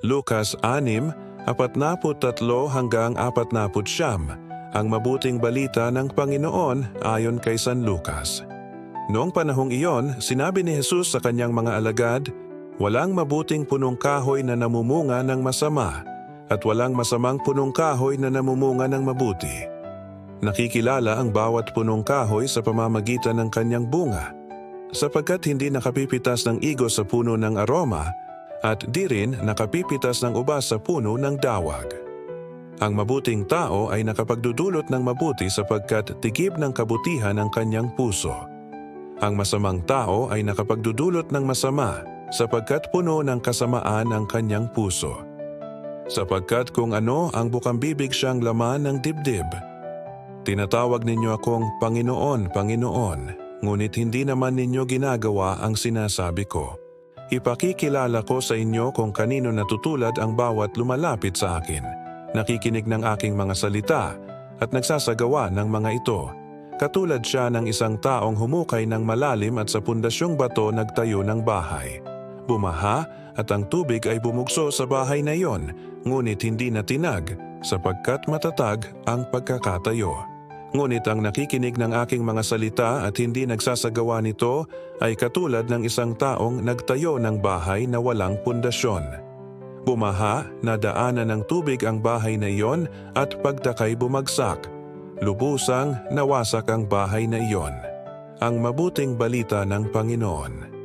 Lucas 6:43 hanggang 49, ang mabuting balita ng Panginoon ayon kay San Lucas. Noong panahong iyon, sinabi ni Jesus sa kanyang mga alagad, "Walang mabuting punong kahoy na namumunga ng masama, at walang masamang punong kahoy na namumunga ng mabuti. Nakikilala ang bawat punong kahoy sa pamamagitan ng kanyang bunga, sapagkat hindi nakapipitas ng igos sa puno ng aroma, at di rin nakapipitas ng ubas sa puno ng dawag. Ang mabuting tao ay nakapagdudulot ng mabuti sapagkat tigib ng kabutihan ng kanyang puso. Ang masamang tao ay nakapagdudulot ng masama sapagkat puno ng kasamaan ang kanyang puso. Sapagkat kung ano ang bukambibig siyang laman ng dibdib. Tinatawag ninyo akong Panginoon, Panginoon, ngunit hindi naman ninyo ginagawa ang sinasabi ko. Ipakikilala ko sa inyo kung kanino natutulad ang bawat lumalapit sa akin, nakikinig ng aking mga salita at nagsasagawa ng mga ito. Katulad siya ng isang taong humukay ng malalim at sa pundasyong bato nagtayo ng bahay. Bumaha at ang tubig ay bumugso sa bahay na iyon, ngunit hindi natinag sapagkat matatag ang pagkakatayo. Ngunit ang nakikinig ng aking mga salita at hindi nagsasagawa nito ay katulad ng isang taong nagtayo ng bahay na walang pundasyon. Bumaha, nadaanan ng tubig ang bahay na iyon at pagtakay bumagsak. Lubusang nawasak ang bahay na iyon. Ang mabuting balita ng Panginoon.